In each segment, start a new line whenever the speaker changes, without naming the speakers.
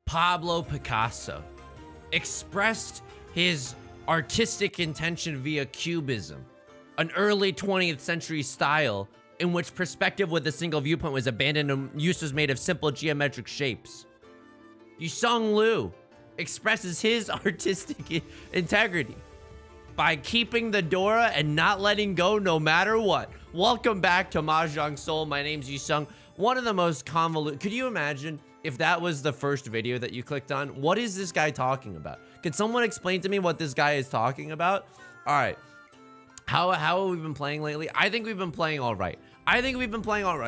Pablo Picasso expressed his artistic intention via cubism, an early 20th century style in which perspective with a single viewpoint was abandoned and use was made of simple geometric shapes. Yusong Liu expresses his artistic integrity by keeping the Dora and not letting go no matter what. Welcome back to Mahjong Soul. My name's Yusong. One of the most convoluted. Could you imagine if that was the first video that you clicked on? What is this guy talking about? Could someone explain to me what this guy is talking about? All right. How have we been playing lately? I think we've been playing all right.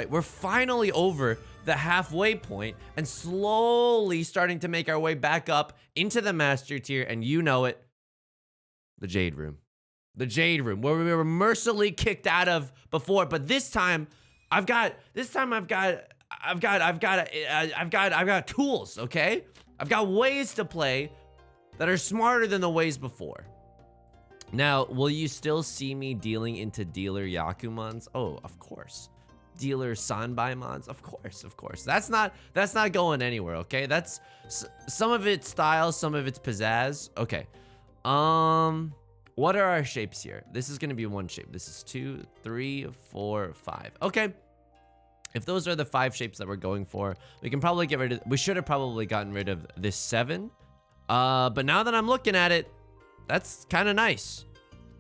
We're finally over the halfway point and slowly starting to make our way back up into the master tier, and you know it, the Jade Room. The Jade Room, where we were mercilessly kicked out of before, but this time I've got tools, okay? I've got ways to play that are smarter than the ways before. Now, will you still see me dealing into dealer Yakumans? Oh, of course. Dealer Sanbai mons? Of course. That's not going anywhere, okay? That's some of it's style, some of it's pizzazz. Okay. What are our shapes here? This is gonna be one shape. This is 2, 3, 4, 5. Okay. If those are the 5 shapes that we're going for, we can probably get rid of, we should have probably gotten rid of this 7. But now that I'm looking at it, that's kind of nice.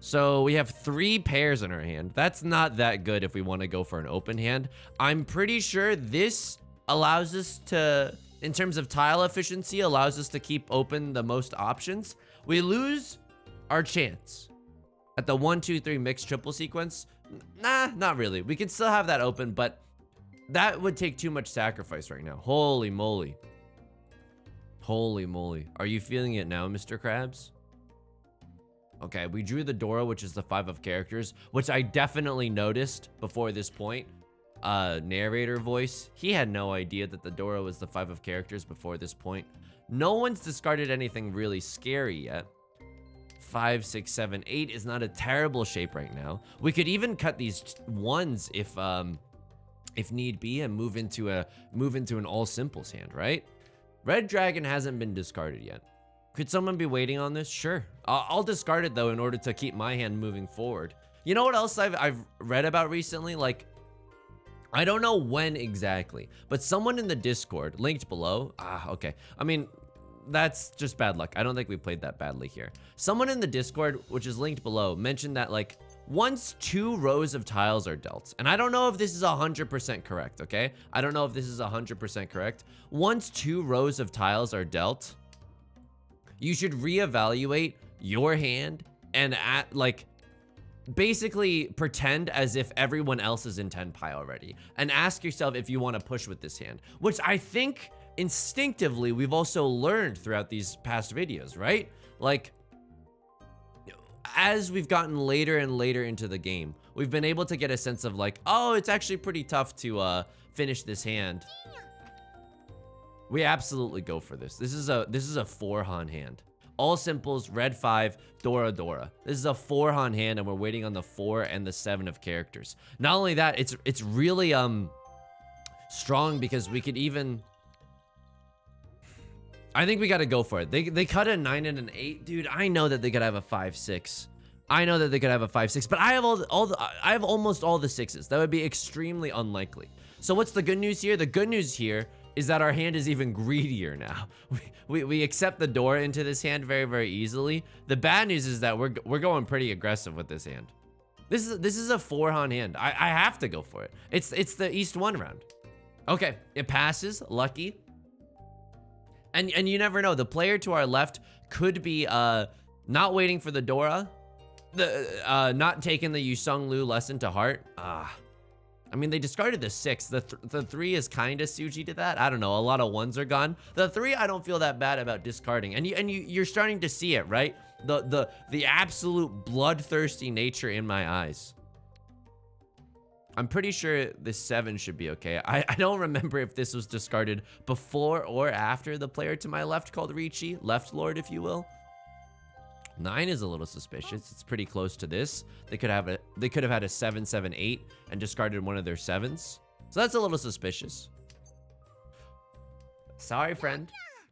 So we have 3 pairs in our hand. That's not that good if we want to go for an open hand. I'm pretty sure this allows us to, in terms of tile efficiency, allows us to keep open the most options. We lose our chance at the 1, 2, 3 mixed triple sequence. Nah, not really. We can still have that open, but that would take too much sacrifice right now. Holy moly. Holy moly. Are you feeling it now, Mr. Krabs? Okay, we drew the Dora, which is the 5 of characters, which I definitely noticed before this point. Narrator voice. He had no idea that the Dora was the 5 of characters before this point. No one's discarded anything really scary yet. 5, 6, 7, 8 is not a terrible shape right now. We could even cut these 1s if need be and move into an all simples hand, right? Red Dragon hasn't been discarded yet. Could someone be waiting on this? Sure. I'll discard it though in order to keep my hand moving forward. You know what else I've read about recently? Like, I don't know when exactly, but someone in the Discord linked below. Okay. I mean, that's just bad luck. I don't think we played that badly here. Someone in the Discord, which is linked below, mentioned that like once 2 rows of tiles are dealt, and I don't know if this is 100% correct, okay? I don't know if this is 100% correct. Once 2 rows of tiles are dealt, you should reevaluate your hand and basically pretend as if everyone else is in 10 pi already and ask yourself if you want to push with this hand, which I think instinctively we've also learned throughout these past videos, right? Like, as we've gotten later and later into the game, we've been able to get a sense of like, oh, it's actually pretty tough to finish this hand. We absolutely go for this. This is a 4-han hand. All simples, red 5, Dora Dora. This is a 4-han hand, and we're waiting on the 4 and the 7 of characters. Not only that, it's really strong because we could even, I think we got to go for it. They cut a 9 and an 8, dude. I know that they could have a 5, 6. I know that they could have a 5, 6, but I have I have almost all the 6s. That would be extremely unlikely. So what's the good news here? The good news here is that our hand is even greedier now. We accept the Dora into this hand very, very easily. The bad news is that we're going pretty aggressive with this hand. This is a 4-han hand. I have to go for it. It's the East 1 round. Okay, it passes. Lucky. And you never know. The player to our left could be not waiting for the Dora, not taking the Yusong Liu lesson to heart. I mean, they discarded the 6. The 3 is kind of Suji to that. I don't know. A lot of 1s are gone. The 3, I don't feel that bad about discarding. And you're starting to see it, right? The absolute bloodthirsty nature in my eyes. I'm pretty sure this 7 should be okay. I don't remember if this was discarded before or after the player to my left called Riichi, left lord, if you will. 9 is a little suspicious. It's pretty close to this. They could have had a 7, 7, 8 and discarded one of their 7s. So that's a little suspicious. Sorry, friend.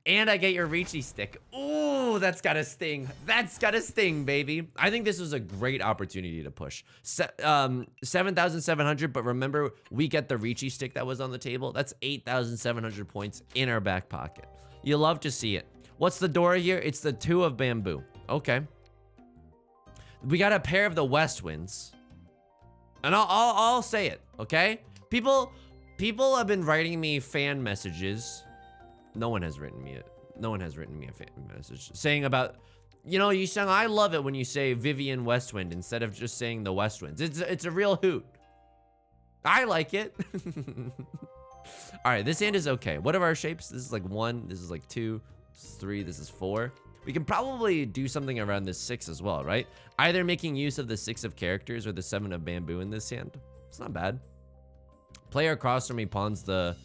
And I get your Riichi stick. Ooh, that's gotta sting. That's gotta sting, baby. I think this was a great opportunity to push. 7,700, but remember, we get the Riichi stick that was on the table. That's 8,700 points in our back pocket. You love to see it. What's the Dora here? It's the 2 of bamboo. Okay. We got a pair of the West Winds. And I'll say it, okay? People have been writing me fan messages. No one has written me a fan message saying about, you know, Yusong, I love it when you say Vivian Westwind instead of just saying the West Winds. It's a real hoot. I like it. All right, this hand is okay. What are our shapes? This is like 1, this is like 2, this is 3, this is 4. We can probably do something around this 6 as well, right? Either making use of the 6 of characters or the 7 of bamboo in this hand. It's not bad. Player across from me pawns the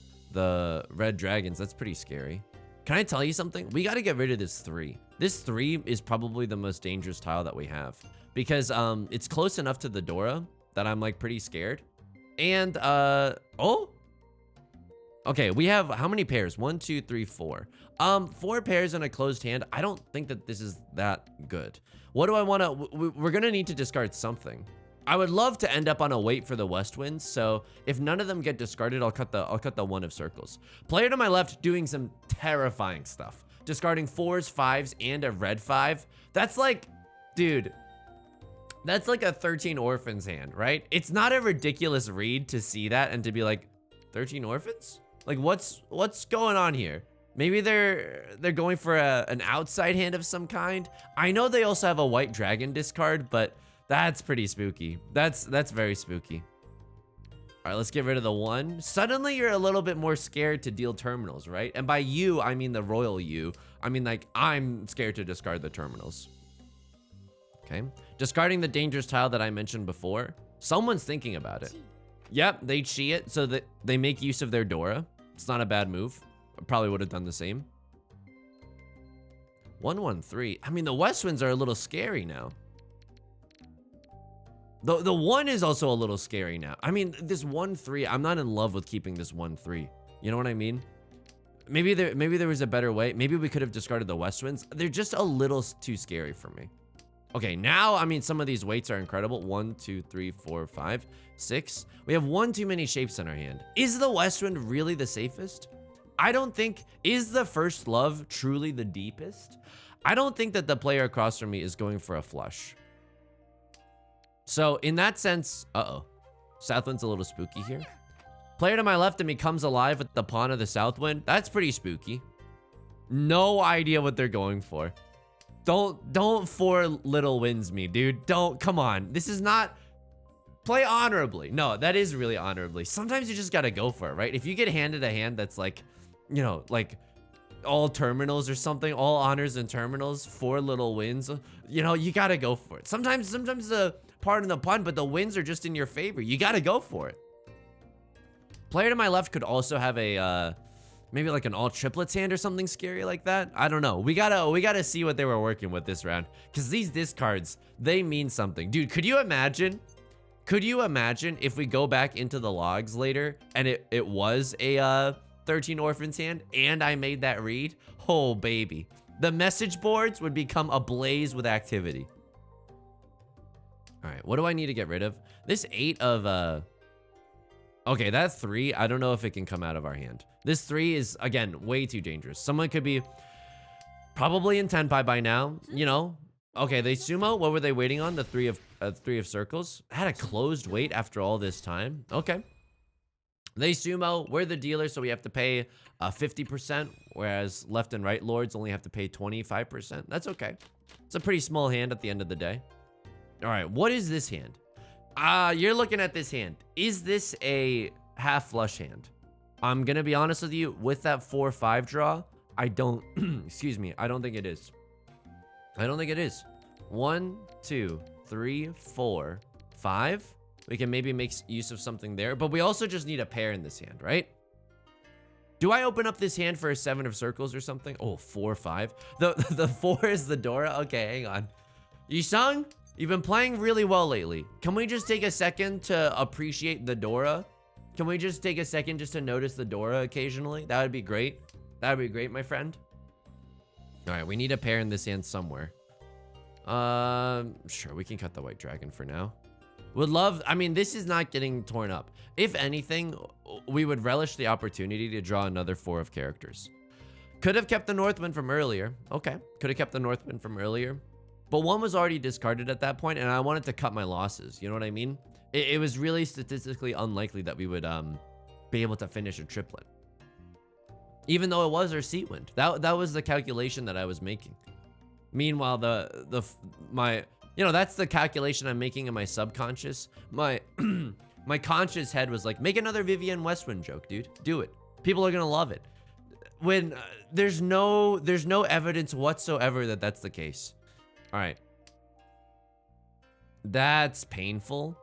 red dragons. That's pretty scary. Can I tell you something? We got to get rid of this 3. This 3 is probably the most dangerous tile that we have because it's close enough to the Dora that I'm like pretty scared. And oh, okay, we have how many pairs? 1, 2, 3, 4. 4 pairs in a closed hand. I don't think that this is that good. What do I want to? We're gonna need to discard something. I would love to end up on a wait for the West Winds, so if none of them get discarded, I'll cut the 1 of circles. Player to my left doing some terrifying stuff. Discarding 4s, 5s, and a red 5. That's like, dude, that's like a 13 orphans hand, right? It's not a ridiculous read to see that and to be like, 13 orphans? Like what's going on here? Maybe they're going for an outside hand of some kind. I know they also have a white dragon discard, but that's pretty spooky. That's very spooky. All right, let's get rid of the 1. Suddenly, you're a little bit more scared to deal terminals, right? And by you, I mean the royal you. I mean, like, I'm scared to discard the terminals. Okay. Discarding the dangerous tile that I mentioned before. Someone's thinking about it. Yep, they chi it so that they make use of their Dora. It's not a bad move. I probably would have done the same. 1, 1, 3. I mean, the West Winds are a little scary now. The 1 is also a little scary now. I mean, this 1, 3, I'm not in love with keeping this 1, 3. You know what I mean? Maybe there was a better way. Maybe we could have discarded the West Winds. They're just a little too scary for me. Okay, now, I mean, some of these weights are incredible. 1, 2, 3, 4, 5, 6. We have 1 too many shapes in our hand. Is the West Wind really the safest? I don't think, is the First Love truly the deepest? I don't think that the player across from me is going for a flush. So in that sense, Southwind's a little spooky here. Player to my left and becomes alive with the pawn of the Southwind. That's pretty spooky. No idea what they're going for. Don't 4 little wins me, dude. Don't, come on. This is not, play honorably. No, that is really honorably. Sometimes you just gotta go for it, right? If you get handed a hand that's like, you know, like all terminals or something, all honors and terminals, 4 little wins, you know, you gotta go for it. Sometimes the, pardon the pun, but the wins are just in your favor. You gotta go for it. Player to my left could also have a, maybe like an all triplets hand or something scary like that. I don't know. We gotta see what they were working with this round, because these discards, they mean something. Dude, could you imagine if we go back into the logs later and it was a 13 orphans hand and I made that read? Oh baby, the message boards would become ablaze with activity. All right, what do I need to get rid of? This 8 of okay, that 3, I don't know if it can come out of our hand. This 3 is, again, way too dangerous. Someone could be probably in Tenpai by now, you know. Okay, they sumo. What were they waiting on? The 3 of circles. Had a closed wait after all this time. Okay. They sumo. We're the dealer, so we have to pay 50%, whereas left and right lords only have to pay 25%. That's okay. It's a pretty small hand at the end of the day. All right, what is this hand? You're looking at this hand. Is this a half flush hand? I'm gonna be honest with you, with that 4-5 draw, I don't, excuse me, I don't think it is. I don't think it is. 1, 2, 3, 4, 5. We can maybe make use of something there, but we also just need a pair in this hand, right? Do I open up this hand for a 7 of circles or something? Oh, 4, 5. The 4 is the Dora. Okay, hang on. Yusong, you've been playing really well lately. Can we just take a second to appreciate the Dora? Can we just take a second just to notice the Dora occasionally? That would be great. That would be great, my friend. All right, we need a pair in this hand somewhere. Sure, we can cut the white dragon for now. Would love, I mean, this is not getting torn up. If anything, we would relish the opportunity to draw another 4 of characters. Could have kept the Northman from earlier. Okay, could have kept the Northman from earlier. But one was already discarded at that point, and I wanted to cut my losses. You know what I mean? It was really statistically unlikely that we would be able to finish a triplet. Even though it was our seat wind. That was the calculation that I was making. Meanwhile, my you know, that's the calculation I'm making in my subconscious. My my conscious head was like, make another Vivienne Westwind joke, dude. Do it. People are gonna love it. When there's no evidence whatsoever that that's the case. All right. That's painful.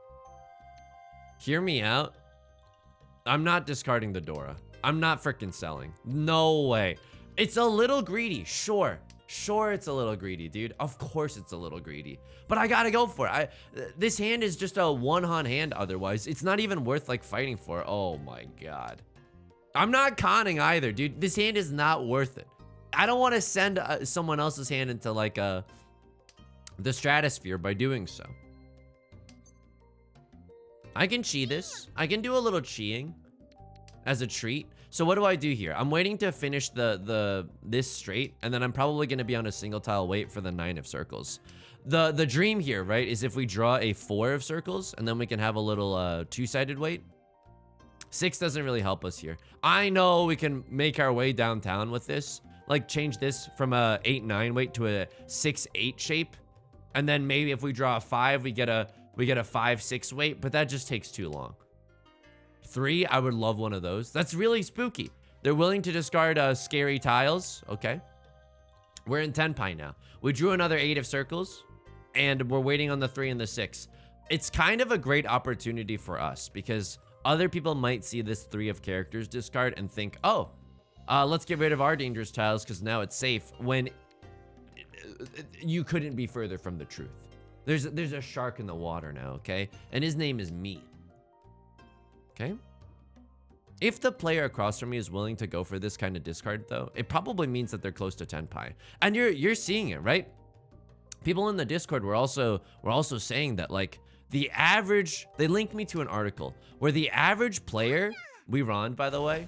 Hear me out. I'm not discarding the Dora. I'm not freaking selling. No way. It's a little greedy. Sure, it's a little greedy, dude. Of course it's a little greedy. But I gotta go for it. This hand is just a one-on hand otherwise. It's not even worth like fighting for. Oh my god. I'm not conning either, dude. This hand is not worth it. I don't want to send someone else's hand into like the stratosphere by doing so. I can chi this. I can do a little chiing as a treat. So what do I do here? I'm waiting to finish this straight, and then I'm probably going to be on a single tile wait for the 9 of circles. The dream here, right, is if we draw a 4 of circles, and then we can have a little two-sided wait. 6 doesn't really help us here. I know we can make our way downtown with this, like change this from a 8-9 wait to a 6-8 shape, and then maybe if we draw a 5, we get a 5-6 wait, but that just takes too long. 3, I would love one of those. That's really spooky. They're willing to discard scary tiles. Okay. We're in Tenpai now. We drew another 8 of circles, and we're waiting on the 3 and the 6. It's kind of a great opportunity for us because other people might see this 3 of characters discard and think, oh, let's get rid of our dangerous tiles because now it's safe, when you couldn't be further from the truth. There's a shark in the water now, okay? And his name is me. Okay. If the player across from me is willing to go for this kind of discard, though, it probably means that they're close to Tenpai. And you're seeing it, right? People in the Discord were also saying that, like, the average, they linked me to an article where the average player, we run, by the way,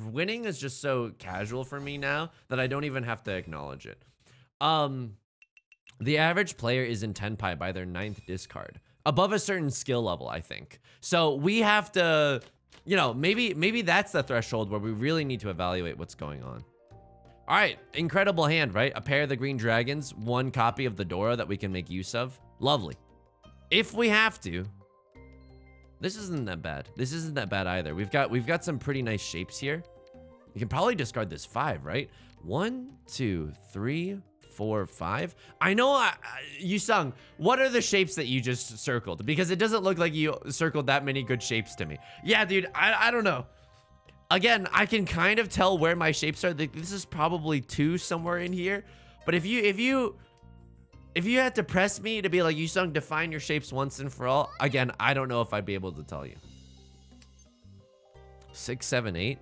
winning is just so casual for me now that I don't even have to acknowledge it. The average player is in Tenpai by their 9th discard. Above a certain skill level, I think. So we have to, you know, maybe that's the threshold where we really need to evaluate what's going on. All right, incredible hand, right? A pair of the green dragons, 1 copy of the Dora that we can make use of. Lovely. If we have to, this isn't that bad. This isn't that bad either. We've got some pretty nice shapes here. You can probably discard this 5, right? 1, 2, 3, 4, 5. I know, Yusong, what are the shapes that you just circled? Because it doesn't look like you circled that many good shapes to me. Yeah, dude, I don't know. Again, I can kind of tell where my shapes are. This is probably 2 somewhere in here. But if you had to press me to be like, Yusong, define your shapes once and for all, again, I don't know if I'd be able to tell you. 6, 7, 8.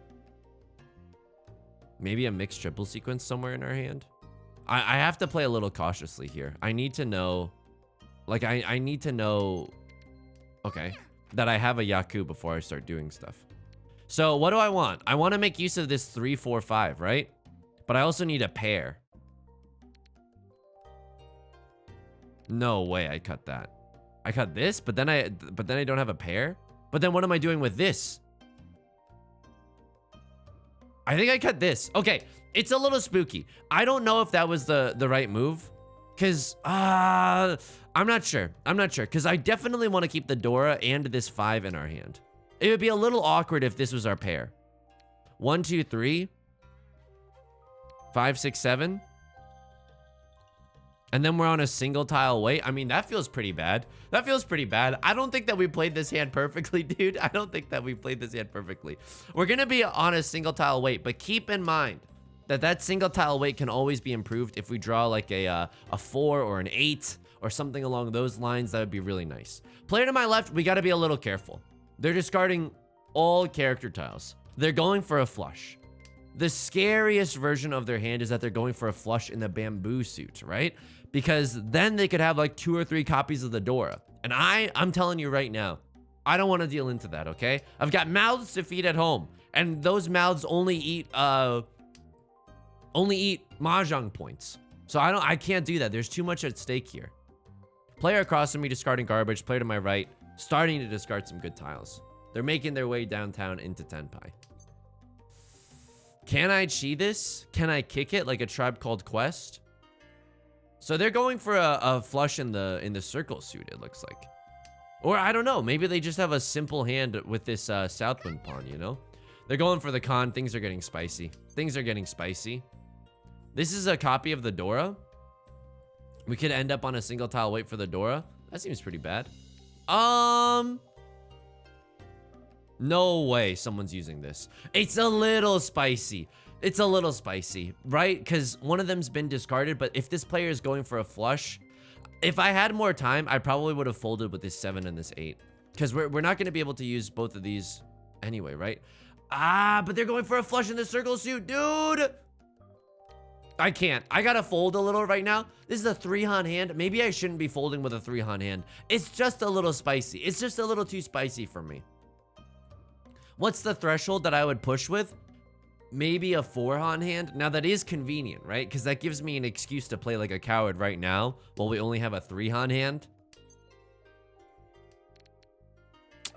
Maybe a mixed triple sequence somewhere in our hand. I have to play a little cautiously here. I need to know, like, I need to know, okay, that I have a Yaku before I start doing stuff. So what do I want? I want to make use of this 3, 4, 5, right? But I also need a pair. No way I cut that. I cut this, but then I don't have a pair. But then what am I doing with this? I think I cut this. Okay. It's a little spooky. I don't know if that was the right move. Because, I'm not sure. I'm not sure. Because I definitely want to keep the Dora and this 5 in our hand. It would be a little awkward if this was our pair. 1, 2, 3. 5, 6, 7. And then we're on a single tile wait. I mean, that feels pretty bad. That feels pretty bad. I don't think that we played this hand perfectly, dude. I don't think that we played this hand perfectly. We're going to be on a single tile wait. But keep in mind that single tile wait can always be improved if we draw like a 4 or an 8 or something along those lines. That would be really nice. Player to my left, we got to be a little careful. They're discarding all character tiles. They're going for a flush. The scariest version of their hand is that they're going for a flush in the bamboo suit, right? Because then they could have like 2 or 3 copies of the Dora. And I'm telling you right now, I don't want to deal into that, okay? I've got mouths to feed at home, and those mouths only eat Mahjong points. So I can't do that. There's too much at stake here. Player across from me discarding garbage. Player to my right starting to discard some good tiles. They're making their way downtown into Tenpai. Can I chi this? Can I kick it like a Tribe Called Quest? So they're going for a flush in the circle suit, it looks like. Or I don't know, maybe they just have a simple hand with this Southwind pawn, you know? They're going for the con. Things are getting spicy. Things are getting spicy. This is a copy of the Dora. We could end up on a single tile wait for the Dora. That seems pretty bad. No way someone's using this. It's a little spicy. It's a little spicy, right? Because one of them's been discarded, but if this player is going for a flush, if I had more time, I probably would have folded with this 7 and this 8. Because we're not going to be able to use both of these anyway, right? But they're going for a flush in the circle suit, dude. I can't. I gotta fold a little right now. This is a 3-han hand. Maybe I shouldn't be folding with a 3-han hand. It's just a little spicy. It's just a little too spicy for me. What's the threshold that I would push with? Maybe a 4-han hand. Now that is convenient, right? Because that gives me an excuse to play like a coward right now while we only have a 3-han hand.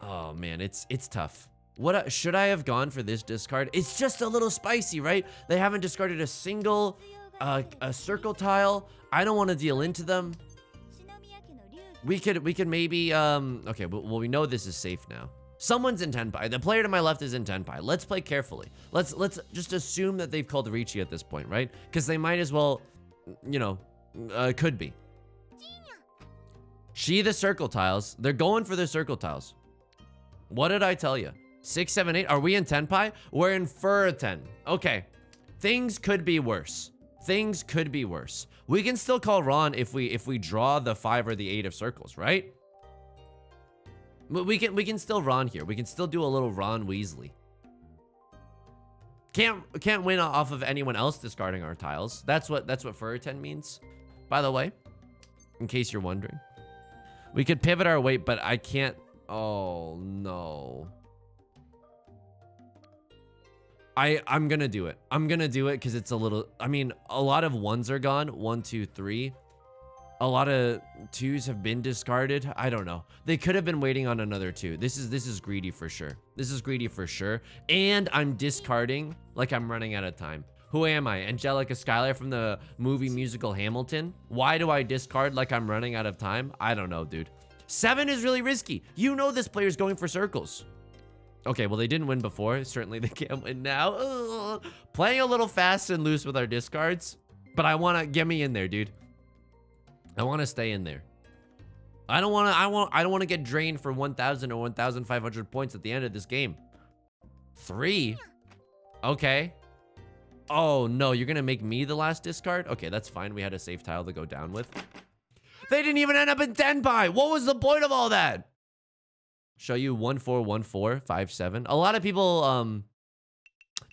Oh man, it's tough. What should I have gone for this discard? It's just a little spicy, right? They haven't discarded a single a circle tile. I don't want to deal into them. We could maybe okay, well we know this is safe now. Someone's in Tenpai. The player to my left is in Tenpai. Let's play carefully. Let's just assume that they've called Riichi at this point, right? Because they might as well, you know, could be. The circle tiles. They're going for the circle tiles. What did I tell you? 6, 7, 8. Are we in Tenpai? We're in Furten. Okay. Things could be worse. Things could be worse. We can still call Ron if we draw the 5 or the 8 of circles, right? We can still Ron here. We can still do a little Ron Weasley. Can't win off of anyone else discarding our tiles. That's what Furten means, by the way, in case you're wondering. We could pivot our weight, but I can't. Oh no. I'm gonna do it. I'm gonna do it because it's a little, I mean, a lot of 1s are gone. 1, 2, 3. A lot of 2s have been discarded. I don't know. They could have been waiting on another 2. This is greedy for sure. This is greedy for sure. And I'm discarding like I'm running out of time. Who am I? Angelica Schuyler from the movie musical Hamilton? Why do I discard like I'm running out of time? I don't know, dude. 7 is really risky. You know this player's going for circles. Okay, well, they didn't win before. Certainly they can't win now. Ugh. Playing a little fast and loose with our discards. But I want to get me in there, dude. I want to stay in there. I don't want to get drained for 1,000 or 1,500 points at the end of this game. 3? Okay. Oh, no. You're going to make me the last discard? Okay, that's fine. We had a safe tile to go down with. They didn't even end up in Tenpai. What was the point of all that? Show you 1, 4, 1, 4, 5, 7. A lot of people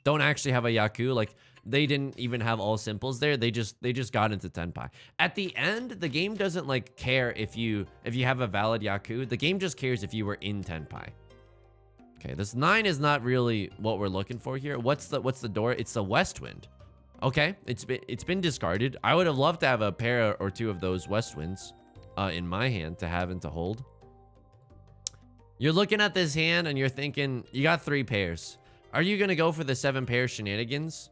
don't actually have a Yaku. Like, they didn't even have all simples there. They just got into Tenpai. At the end, the game doesn't like care if you have a valid Yaku. The game just cares if you were in Tenpai. Okay, this 9 is not really what we're looking for here. What's the door? It's the West Wind. Okay, it's been discarded. I would have loved to have a pair or 2 of those West Winds in my hand to have and to hold. You're looking at this hand and you're thinking, you got 3 pairs. Are you gonna go for the 7 pair shenanigans?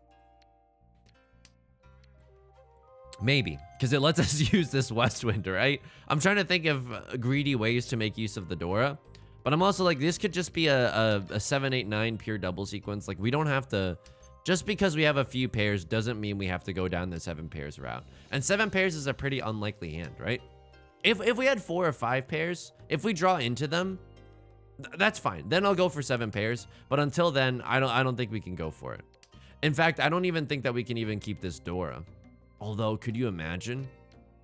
Maybe, because it lets us use this West Wind, right? I'm trying to think of greedy ways to make use of the Dora. But I'm also like, this could just be a 7, 8, 9 pure double sequence. Like, we don't have to, just because we have a few pairs doesn't mean we have to go down the 7 pairs route. And 7 pairs is a pretty unlikely hand, right? If we had 4 or 5 pairs, if we draw into them, that's fine. Then I'll go for 7 pairs. But until then, I don't think we can go for it. In fact, I don't even think that we can even keep this Dora. Although, could you imagine?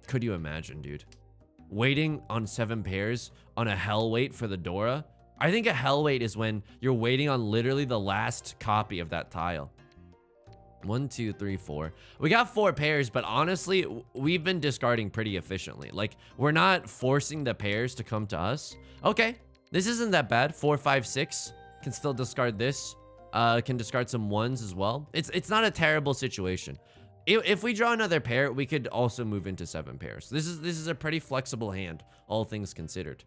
Could you imagine, dude? Waiting on 7 pairs on a hell wait for the Dora? I think a hell wait is when you're waiting on literally the last copy of that tile. 1, 2, 3, 4. We got 4 pairs, but honestly, we've been discarding pretty efficiently. Like, we're not forcing the pairs to come to us. Okay, this isn't that bad. 4, 5, 6. Can still discard this. Can discard some 1s as well. It's not a terrible situation. If we draw another pair, we could also move into 7 pairs. This is a pretty flexible hand, all things considered.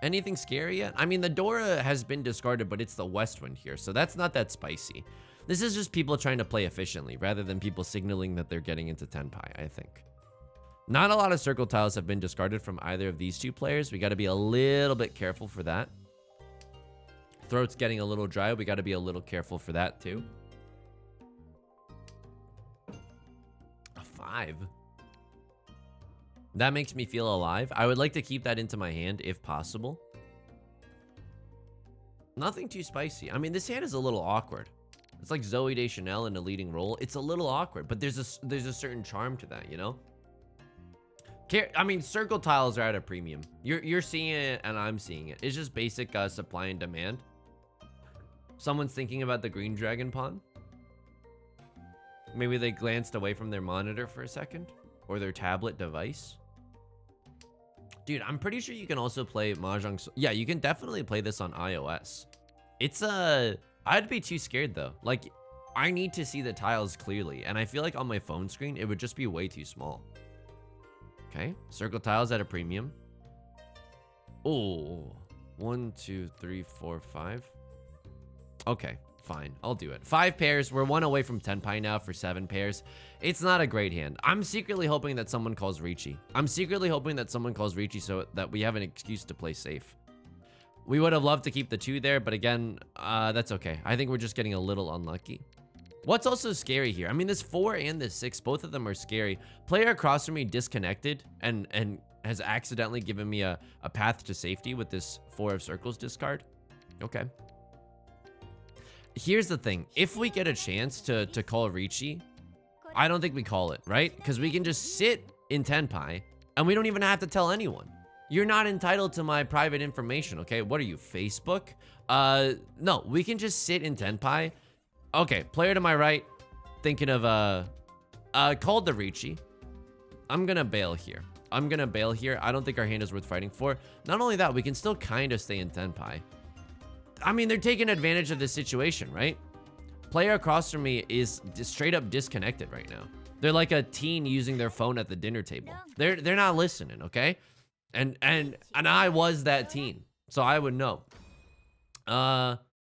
Anything scary yet? I mean, the Dora has been discarded, but it's the West Wind here, so that's not that spicy. This is just people trying to play efficiently, rather than people signaling that they're getting into Tenpai, I think. Not a lot of circle tiles have been discarded from either of these two players. We got to be a little bit careful for that. Throat's getting a little dry. We got to be a little careful for that, too. A 5. That makes me feel alive. I would like to keep that into my hand if possible. Nothing too spicy. I mean, this hand is a little awkward. It's like Zoe Deschanel in a leading role. It's a little awkward, but there's a certain charm to that, you know? I mean, circle tiles are at a premium. You're seeing it and I'm seeing it. It's just basic supply and demand. Someone's thinking about the green dragon pawn. Maybe they glanced away from their monitor for a second, or their tablet device. Dude, I'm pretty sure you can also play Mahjong Soul. Yeah, you can definitely play this on iOS. It's I'd be too scared though. Like, I need to see the tiles clearly, and I feel like on my phone screen, it would just be way too small. Okay, circle tiles at a premium. Oh, 1, 2, 3, 4, 5. Okay, fine, I'll do it. 5 pairs. We're 1 away from Tenpai now for 7 pairs. It's not a great hand. I'm secretly hoping that someone calls Riichi. I'm secretly hoping that someone calls Riichi so that we have an excuse to play safe. We would have loved to keep the 2 there, but again, that's okay. I think we're just getting a little unlucky. What's also scary here? I mean, this 4 and this 6, both of them are scary. Player across from me disconnected and has accidentally given me a path to safety with this 4 of circles discard. Okay. Here's the thing. If we get a chance to call Riichi, I don't think we call it, right? Because we can just sit in Tenpai and we don't even have to tell anyone. You're not entitled to my private information, okay? What are you, Facebook? No, we can just sit in Tenpai. Okay, player to my right, thinking of, called the Riichi. I'm gonna bail here. I don't think our hand is worth fighting for. Not only that, we can still kind of stay in Tenpai. I mean, they're taking advantage of this situation, right? Player across from me is straight up disconnected right now. They're like a teen using their phone at the dinner table. They're not listening, okay? And I was that teen, so I would know.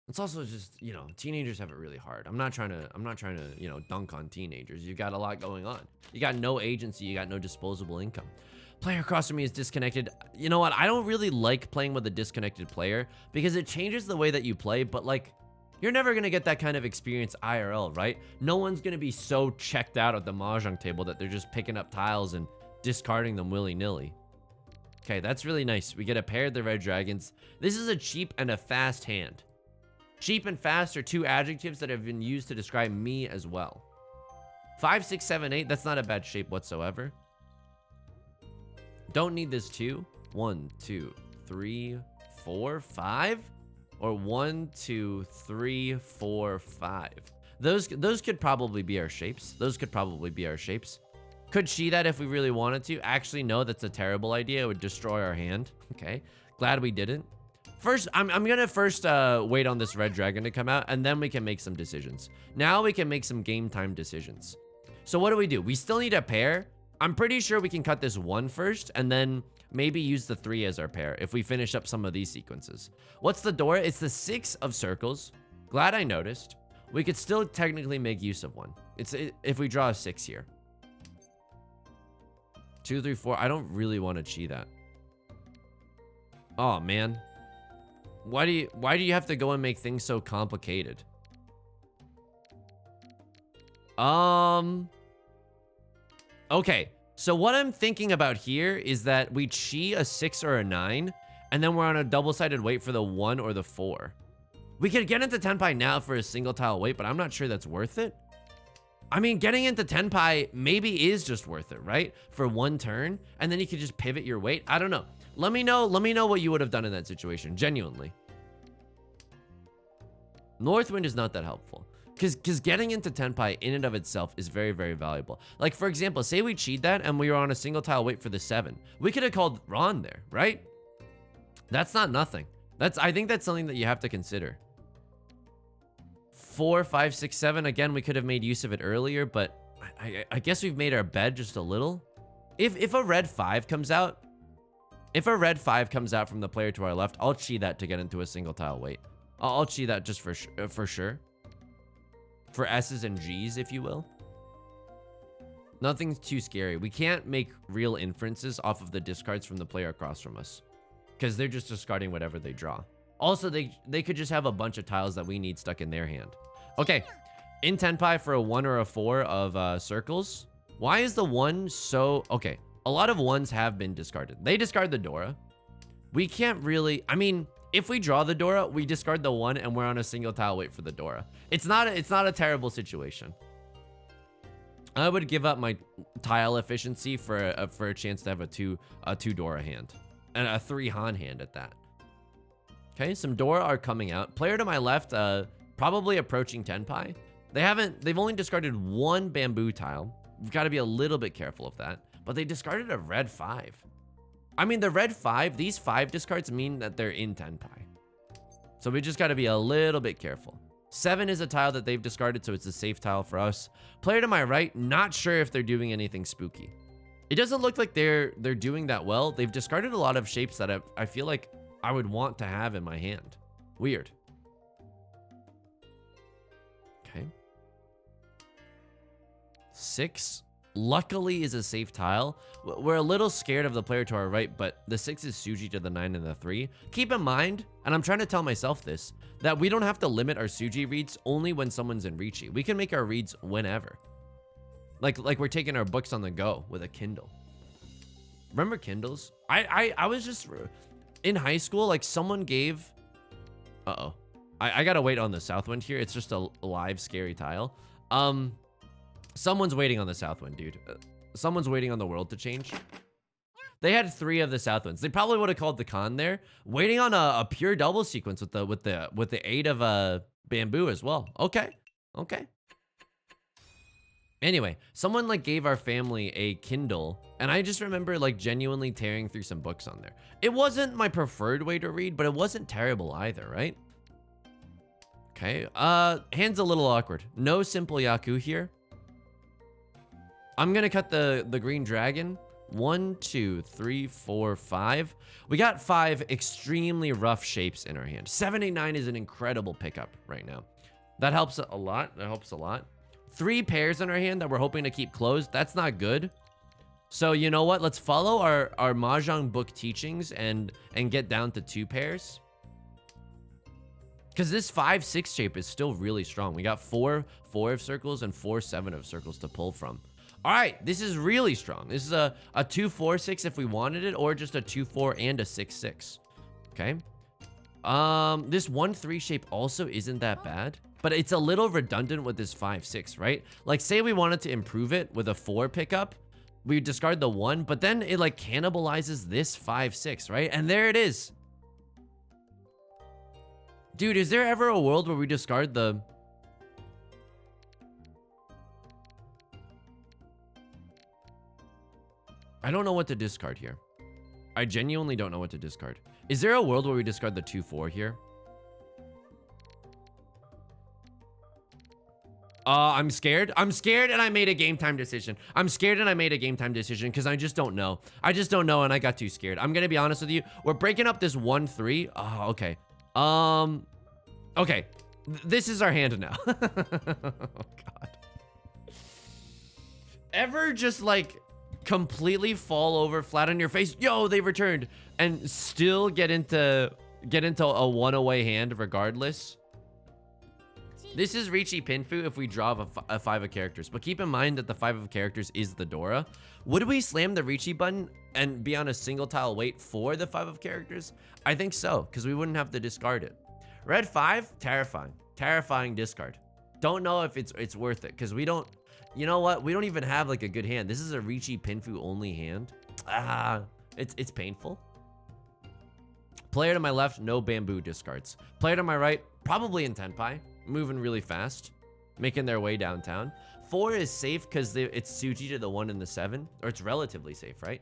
It's also just, you know, teenagers have it really hard. I'm not trying to, you know, dunk on teenagers. You've got a lot going on. You got no agency, you got no disposable income. Player across from me is disconnected. You know what? I don't really like playing with a disconnected player because it changes the way that you play, but like, you're never gonna get that kind of experience IRL, right? No one's gonna be so checked out at the Mahjong table that they're just picking up tiles and discarding them willy-nilly. Okay, that's really nice. We get a pair of the red dragons. This is a cheap and a fast hand. Cheap and fast are 2 adjectives that have been used to describe me as well. 5, 6, 7, 8. That's not a bad shape whatsoever. Don't need this 2. 1, 2, 3, 4, 5. Or 1, 2, 3, 4, 5. Those could probably be our shapes. Could she that if we really wanted to? Actually, no, that's a terrible idea. It would destroy our hand. Okay, glad we didn't. First, I'm gonna first wait on this red dragon to come out, and then we can make some decisions. Now we can make some game time decisions. So what do? We still need a pair. I'm pretty sure we can cut this 1 first, and then maybe use the 3 as our pair if we finish up some of these sequences. What's the door? It's the 6 of circles. Glad I noticed. We could still technically make use of 1. If we draw a 6 here. 2, 3, 4. I don't really want to chi that. Oh man. Why do you have to go and make things so complicated? Okay, so what I'm thinking about here is that we chi a 6 or a 9, and then we're on a double-sided wait for the 1 or the 4. We could get into Tenpai now for a single tile wait, but I'm not sure that's worth it. I mean, getting into Tenpai maybe is just worth it, right? For 1 turn, and then you could just pivot your weight. I don't know. Let me know what you would have done in that situation, genuinely. Northwind is not that helpful. Because getting into Tenpai in and of itself is very, very valuable. Like, for example, say we cheat that and we were on a single tile wait for the 7. We could have called Ron there, right? That's not nothing. I think that's something that you have to consider. 4, 5, 6, 7. Again, we could have made use of it earlier, but I guess we've made our bed just a little. If a red 5 comes out, from the player to our left, I'll chi that to get into a single tile wait. I'll chi that just for sure. For S's and G's, if you will. Nothing's too scary. We can't make real inferences off of the discards from the player across from us, because they're just discarding whatever they draw. Also, they could just have a bunch of tiles that we need stuck in their hand. Okay, in Tenpai for a 1 or a 4 of circles. Why is the 1 so... Okay, a lot of 1s have been discarded. They discard the Dora. We can't really... I mean, if we draw the Dora, we discard the 1 and we're on a single tile wait for the Dora. It's not a terrible situation. I would give up my tile efficiency for a chance to have a 2 Dora hand. And a 3 Han hand at that. Okay, some Dora are coming out. Player to my left, probably approaching Tenpai. They've only discarded 1 bamboo tile. We've got to be a little bit careful of that. But they discarded a red 5. I mean, the red 5, these 5 discards mean that they're in Tenpai. So we just got to be a little bit careful. 7 is a tile that they've discarded, so it's a safe tile for us. Player to my right, not sure if they're doing anything spooky. It doesn't look like they're doing that well. They've discarded a lot of shapes that I feel like I would want to have in my hand. Weird. Okay. 6, luckily, is a safe tile. We're a little scared of the player to our right, but the 6 is Suji to the 9 and the 3. Keep in mind, and I'm trying to tell myself this, that we don't have to limit our Suji reads only when someone's in Riichi. We can make our reads whenever. Like we're taking our books on the go with a Kindle. Remember Kindles? I was just... In high school, like someone gave... Uh-oh. I gotta wait on the south wind here. It's just a live scary tile. Someone's waiting on the south wind, dude. Someone's waiting on the world to change. They had 3 of the south winds. They probably would have called the con there. Waiting on a pure double sequence with the 8 of bamboo as well. Okay. Okay. Anyway, someone like gave our family a Kindle, and I just remember like genuinely tearing through some books on there. It wasn't my preferred way to read, but it wasn't terrible either, right? Okay, hand's a little awkward. No simple Yaku here. I'm gonna cut the green dragon. 1, 2, 3, 4, 5. We got 5 extremely rough shapes in our hand. 7, 8, 9 is an incredible pickup right now. That helps a lot. That helps a lot. 3 pairs in our hand that we're hoping to keep closed. That's not good. So you know what? Let's follow our Mahjong book teachings and get down to 2 pairs. Because this 5, 6 shape is still really strong. We got 4 of circles and 4 7 of circles to pull from. All right, this is really strong. This is a 2, 4, 6 if we wanted it, or just a 2, 4 and a 6, 6. Okay. This 1, 3 shape also isn't that bad. But it's a little redundant with this 5, 6, right? Like, say we wanted to improve it with a 4 pickup. We discard the 1, but then it, like, cannibalizes this 5, 6, right? And there it is. Dude, is there ever a world where we discard the... I don't know what to discard here. I genuinely don't know what to discard. Is there a world where we discard the 2, 4 here? I'm scared. I'm scared and I made a game time decision. I'm scared and I made a game time decision because I just don't know. I just don't know and I got too scared. I'm going to be honest with you. We're breaking up this 1, 3. Oh, okay. Okay. This is our hand now. Oh, God. Ever just like completely fall over flat on your face? Yo, they returned and still get into a 1 away hand regardless. This is Riichi Pinfu if we draw a 5 of characters, but keep in mind that the 5 of characters is the Dora. Would we slam the Riichi button and be on a single tile wait for the 5 of characters? I think so, because we wouldn't have to discard it. Red 5, terrifying. Terrifying discard. Don't know if it's worth it, because we don't... You know what? We don't even have like a good hand. This is a Riichi Pinfu only hand. It's painful. Player to my left, no bamboo discards. Player to my right, probably in Tenpai. Moving really fast. making their way downtown. 4 is safe because it's Tsuji to the 1 and the 7, or it's relatively safe, right?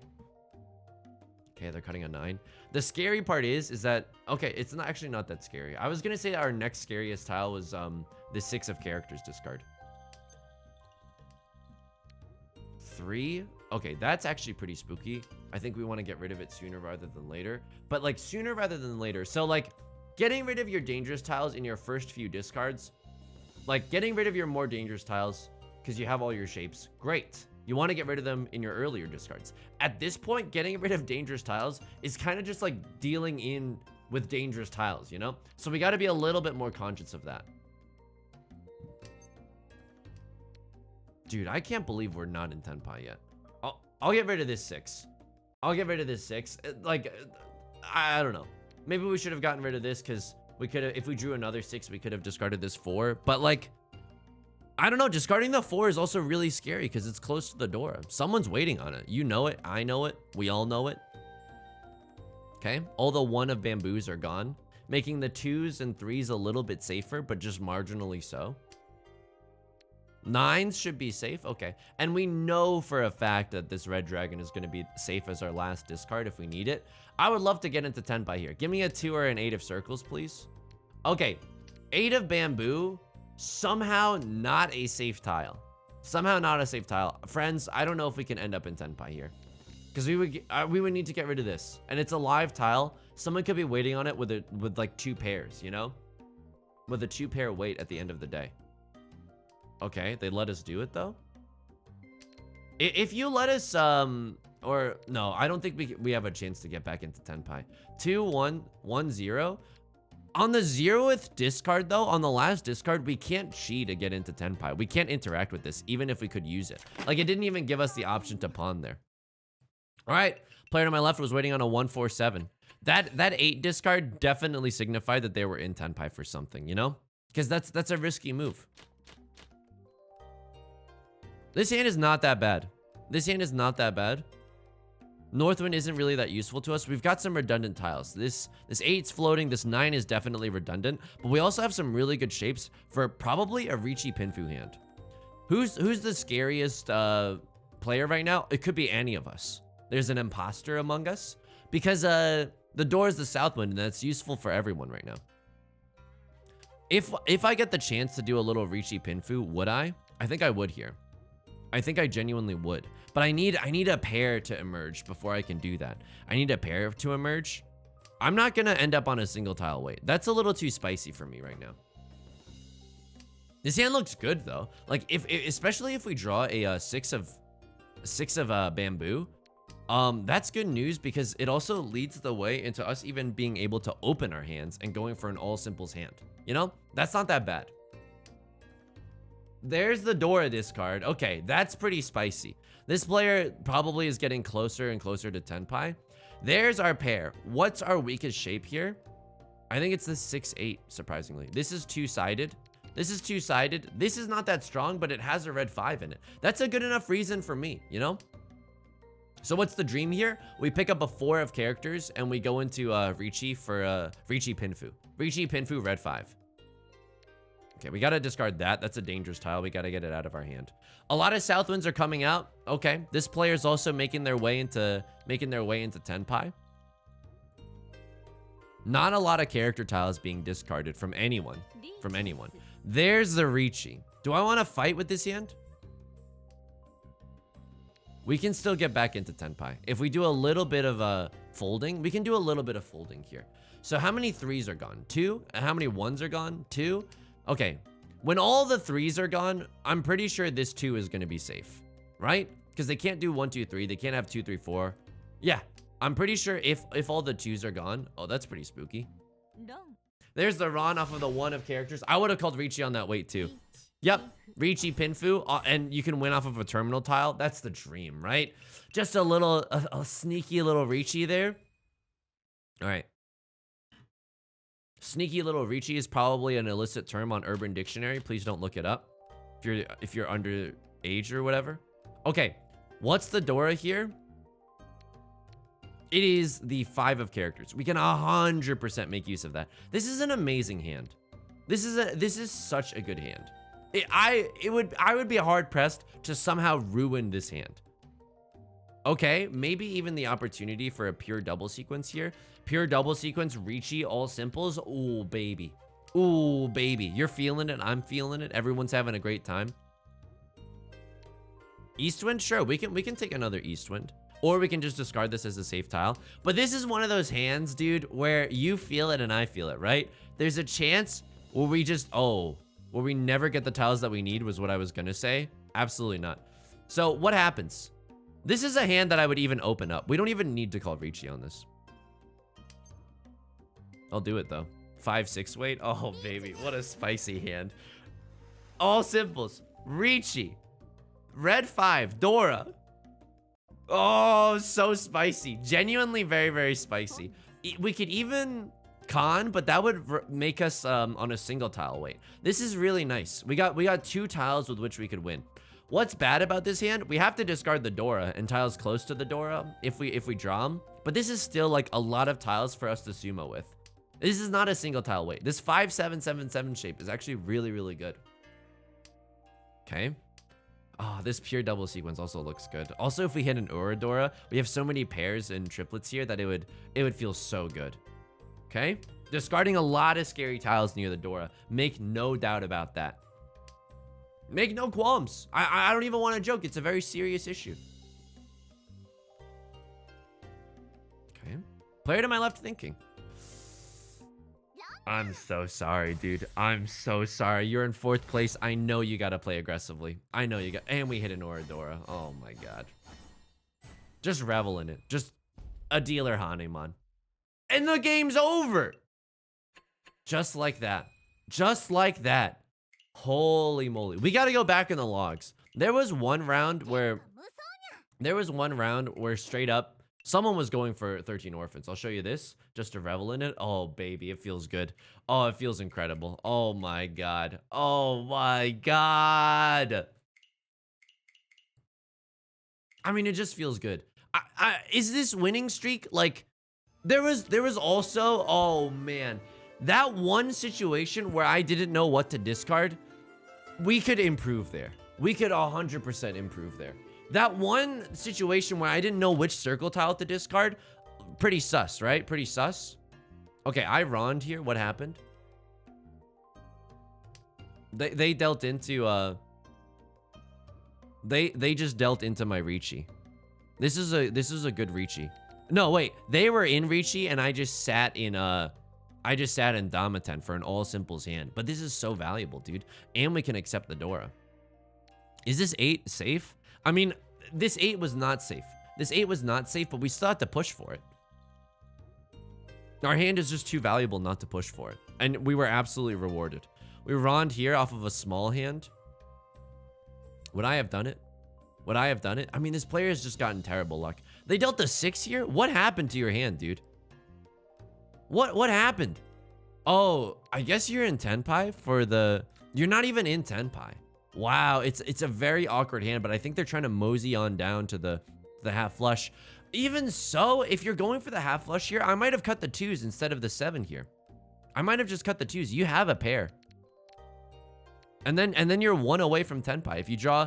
Okay, they're cutting a 9. The scary part is that, okay, it's not actually not that scary. I was gonna say our next scariest tile was the 6 of characters discard. 3. Okay, that's actually pretty spooky. I think we want to get rid of it sooner rather than later. But like sooner rather than later. So like getting rid of your dangerous tiles in your first few discards, like getting rid of your more dangerous tiles because you have all your shapes, great. You want to get rid of them in your earlier discards. At this point, getting rid of dangerous tiles is kind of just like dealing in with dangerous tiles, you know? So we got to be a little bit more conscious of that. Dude, I can't believe we're not in Tenpai yet. I'll get rid of this 6. I'll get rid of this 6. Like, I don't know. Maybe we should have gotten rid of this because we could have, if we drew another 6, we could have discarded this 4. But like, I don't know. Discarding the 4 is also really scary because it's close to the door. Someone's waiting on it. You know it. I know it. We all know it. Okay. All the 1 of bamboos are gone, making the 2s and 3s a little bit safer, but just marginally so. 9s should be safe. Okay. And we know for a fact that this red dragon is going to be safe as our last discard if we need it. I would love to get into Tenpai here. Give me a 2 or an 8 of circles, please. Okay. 8 of bamboo. Somehow not a safe tile. Somehow not a safe tile. Friends, I don't know if we can end up in Tenpai here. Because we would need to get rid of this. And it's a live tile. Someone could be waiting on it with like 2 pairs, you know? With a 2-pair wait at the end of the day. Okay, they let us do it though. If you let us, or no, I don't think we have a chance to get back into Tenpai. 2, 1, 1, 0. On the 0th discard though, on the last discard, we can't cheat to get into Tenpai. We can't interact with this, even if we could use it. Like it didn't even give us the option to pawn there. All right, player to my left was waiting on a 1, 4, 7. That 8 discard definitely signified that they were in Tenpai for something, you know? Because that's a risky move. This hand is not that bad. This hand is not that bad. Northwind isn't really that useful to us. We've got some redundant tiles. This 8's floating. This 9 is definitely redundant. But we also have some really good shapes for probably a Riichi Pinfu hand. Who's the scariest player right now? It could be any of us. There's an imposter among us. Because the door is the Southwind, and that's useful for everyone right now. If I get the chance to do a little Riichi Pinfu, would I? I think I would here. I think I genuinely would. But I need a pair to emerge before I can do that. I need a pair to emerge. I'm not going to end up on a single tile wait. That's a little too spicy for me right now. This hand looks good though. Like especially if we draw a 6 of bamboo, that's good news because it also leads the way into us even being able to open our hands and going for an all simples hand. You know, that's not that bad. There's the Dora discard. Okay, that's pretty spicy. This player probably is getting closer and closer to Tenpai. There's our pair. What's our weakest shape here? I think it's the 6-8, surprisingly. This is two-sided. This is two-sided. This is not that strong, but it has a red 5 in it. That's a good enough reason for me, you know? So what's the dream here? We pick up a 4 of characters, and we go into Riichi for Riichi Pinfu. Riichi Pinfu, red 5. Okay, we got to discard that. That's a dangerous tile. We got to get it out of our hand. A lot of Southwinds are coming out. Okay, this player is also making their way into Tenpai. Not a lot of character tiles being discarded from anyone. There's the Riichi. Do I want to fight with this hand? We can still get back into Tenpai. If we do a little bit of folding, we can do a little bit of folding here. So how many 3s are gone? 2? And how many 1s are gone? 2? Okay, when all the 3s are gone, I'm pretty sure this 2 is going to be safe, right? Because they can't do 1, 2, 3. They can't have 2, 3, 4. Yeah, I'm pretty sure if all the 2s are gone. Oh, that's pretty spooky. No. There's the Ron off of the 1 of characters. I would have called Riichi on that wait too. Yep, Riichi Pinfu, and you can win off of a terminal tile. That's the dream, right? Just a sneaky little Riichi there. All right. Sneaky little Riichi is probably an illicit term on Urban Dictionary. Please don't look it up if you're underage or whatever. Okay, what's the Dora here? It is the 5 of characters. We can 100% make use of that. This is an amazing hand. This is such a good hand. I would be hard pressed to somehow ruin this hand. Okay, maybe even the opportunity for a pure double sequence here. Pure double sequence, Riichi, all simples. Ooh, baby. Ooh, baby. You're feeling it. I'm feeling it. Everyone's having a great time. Eastwind? Sure, we can take another Eastwind. Or we can just discard this as a safe tile. But this is one of those hands, dude, where you feel it and I feel it, right? There's a chance where we just, where we never get the tiles that we need was what I was gonna say. Absolutely not. So what happens? This is a hand that I would even open up. We don't even need to call Riichi on this. I'll do it though. 5-6 weight. Oh baby, what a spicy hand. All simples. Riichi. Red 5. Dora. Oh, so spicy. Genuinely very, very spicy. We could even con, but that would make us on a single tile weight. This is really nice. We got 2 tiles with which we could win. What's bad about this hand? We have to discard the Dora and tiles close to the Dora if we draw them. But this is still like a lot of tiles for us to sumo with. This is not a single tile weight. This 5-7-7-7 shape is actually really, really good. Okay. Oh, this pure double sequence also looks good. Also, if we hit an Uradora, we have so many pairs and triplets here that it would feel so good. Okay. Discarding a lot of scary tiles near the Dora. Make no doubt about that. Make no qualms. I don't even want to joke. It's a very serious issue. Okay. Player to my left thinking. I'm so sorry, dude. I'm so sorry. You're in 4th place. I know you got to play aggressively. I know you got... And we hit an Oradora. Oh, my God. Just revel in it. Just a dealer Hanemon. And the game's over. Just like that. Just like that. Holy moly. We got to go back in the logs. There was one round where straight up someone was going for 13 orphans. I'll show you this just to revel in it. Oh, baby, it feels good. Oh, it feels incredible. Oh, my God. Oh, my God. I mean, it just feels good. Is this winning streak? Like, there was also, oh, man. That one situation where I didn't know what to discard, we could improve there. We could 100% improve there. That one situation where I didn't know which circle tile to discard, pretty sus, right? Pretty sus. Okay, I ronned here. What happened? They dealt into they just dealt into my Riichi. This is a good Riichi. No, wait. They were in Riichi and I just sat in Damaten for an all simples hand. But this is so valuable, dude. And we can accept the Dora. Is this 8 safe? I mean, this 8 was not safe. This 8 was not safe, but we still have to push for it. Our hand is just too valuable not to push for it. And we were absolutely rewarded. We ronned here off of a small hand. Would I have done it? Would I have done it? I mean, this player has just gotten terrible luck. They dealt a 6 here? What happened to your hand, dude? What happened? Oh, I guess you're in Tenpai for the... You're not even in Tenpai. Wow, it's a very awkward hand, but I think they're trying to mosey on down to the half flush. Even so, if you're going for the half flush here, I might have cut the 2s instead of the 7 here. I might have just cut the 2s. You have a pair. And then you're 1 away from Tenpai. If you draw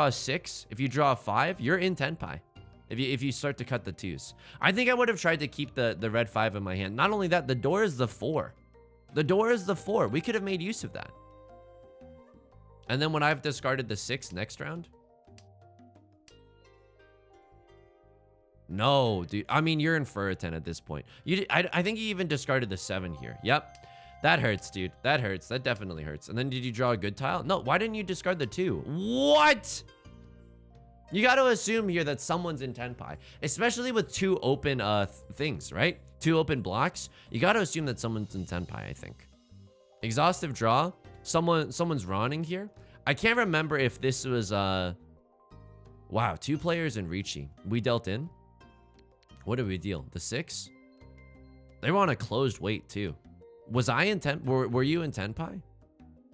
a 6, if you draw a 5, you're in Tenpai. If you start to cut the 2s. I think I would have tried to keep the red 5 in my hand. Not only that, the door is the 4. The door is the 4. We could have made use of that. And then when I've discarded the 6 next round. No, dude. I mean, you're in Furiten at this point. I think you even discarded the 7 here. Yep. That hurts, dude. That hurts. That definitely hurts. And then did you draw a good tile? No, why didn't you discard the 2? What? You got to assume here that someone's in Tenpai, especially with 2 open things, right? 2 open blocks. You got to assume that someone's in Tenpai, I think. Exhaustive draw. Someone's running here. I can't remember if this was wow, 2 players in Riichi. We dealt in. What did we deal? The 6? They were on a closed weight too. Was I in were you in Tenpai?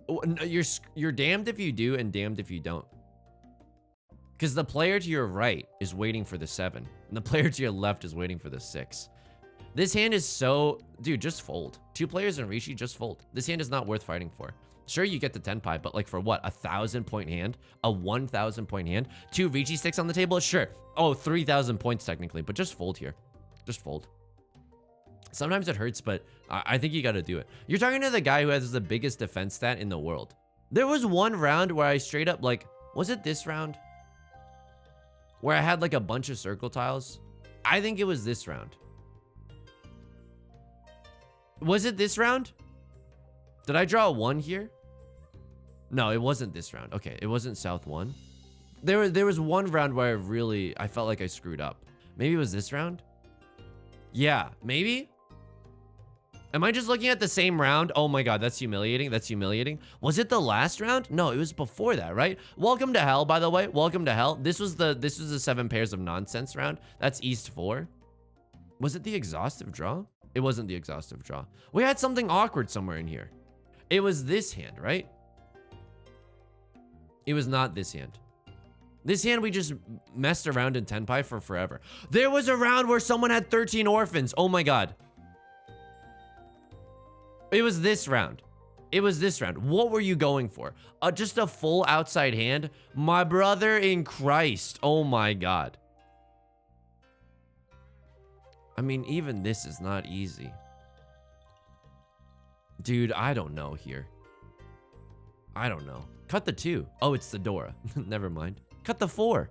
Oh, no, you're damned if you do and damned if you don't. Because the player to your right is waiting for the 7. And the player to your left is waiting for the 6. This hand is so... Dude, just fold. 2 players in Riichi, just fold. This hand is not worth fighting for. Sure, you get the tenpai, but like for what? 1,000 point hand? A 1,000 point hand? 2 Riichi sticks on the table? Sure. Oh, 3,000 points technically, but just fold here. Just fold. Sometimes it hurts, but I think you got to do it. You're talking to the guy who has the biggest defense stat in the world. There was one round where I straight up like, was it this round? Where I had like a bunch of circle tiles? I think it was this round. Was it this round? Did I draw a 1 here? No, it wasn't this round. Okay, it wasn't South 1. There was one round where I felt like I screwed up. Maybe it was this round? Yeah, maybe? Am I just looking at the same round? Oh my god, that's humiliating. That's humiliating. Was it the last round? No, it was before that, right? Welcome to hell, by the way. Welcome to hell. This was the 7 pairs of nonsense round. That's East 4. Was it the exhaustive draw? It wasn't the exhaustive draw. We had something awkward somewhere in here. It was this hand, right? It was not this hand. This hand we just messed around in tenpai for forever. There was a round where someone had 13 orphans. Oh my god. It was this round. It was this round. What were you going for? Just a full outside hand? My brother in Christ. Oh my god. I mean, even this is not easy. Dude, I don't know here. I don't know. Cut the 2. Oh, it's the Dora. Never mind. Cut the 4.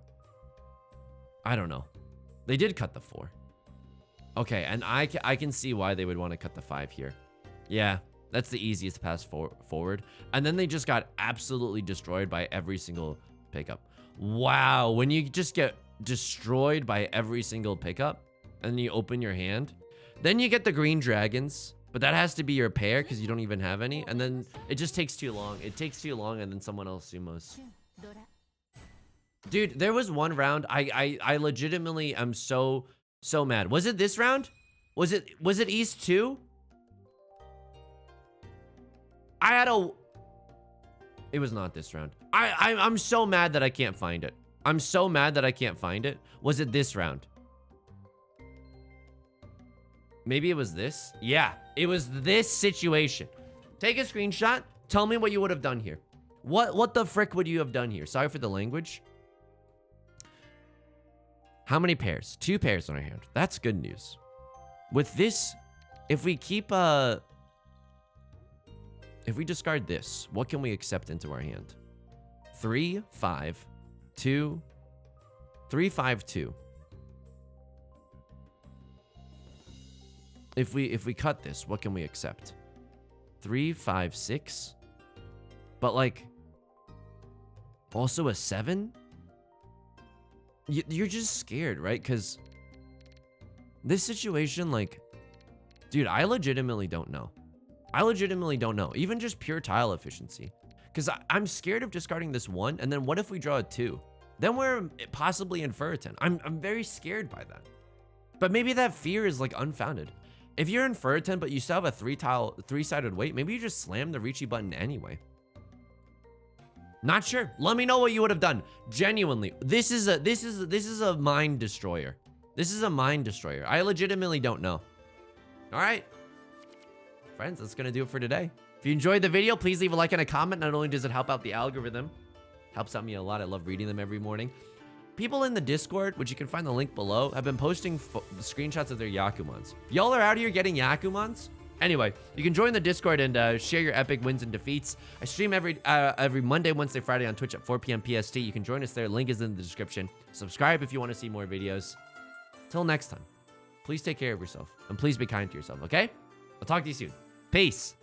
I don't know. They did cut the 4. Okay, and I can see why they would want to cut the 5 here. Yeah, that's the easiest pass forward. And then they just got absolutely destroyed by every single pickup. Wow, when you just get destroyed by every single pickup and you open your hand, then you get the green dragons, but that has to be your pair because you don't even have any. And then it just takes too long. It takes too long and then someone else sumos. Dude, there was one round I legitimately am so mad. Was it this round? Was it East 2? It was not this round. I'm so mad that I can't find it. I'm so mad that I can't find it. Was it this round? Maybe it was this? Yeah, it was this situation. Take a screenshot. Tell me what you would have done here. What the frick would you have done here? Sorry for the language. How many pairs? 2 pairs on our hand. That's good news. With this, if we keep if we discard this, what can we accept into our hand? 3, 5, 2, 3, 5, 2. If we cut this, what can we accept? 3, 5, 6. But like, also a 7? You're just scared, right? Because this situation, like, dude, I legitimately don't know. I legitimately don't know. Even just pure tile efficiency. Because I'm scared of discarding this 1, and then what if we draw a 2? Then we're possibly in Furitan. I'm very scared by that. But maybe that fear is like unfounded. If you're in Furitan, but you still have a 3-sided weight, maybe you just slam the Riichi button anyway. Not sure. Let me know what you would have done. Genuinely, this is a mind destroyer. This is a mind destroyer. I legitimately don't know. All right. Friends, that's gonna do it for today. If you enjoyed the video, please leave a like and a comment. Not only does it help out the algorithm, helps out me a lot. I love reading them every morning. People in the Discord, which you can find the link below, have been posting screenshots of their Yakumans. Y'all are out here getting Yakumans? Anyway, you can join the Discord and share your epic wins and defeats. I stream every Monday, Wednesday, Friday on Twitch at 4 p.m. PST. You can join us there. Link is in the description. Subscribe if you want to see more videos. Till next time, please take care of yourself and please be kind to yourself, okay? I'll talk to you soon. Peace.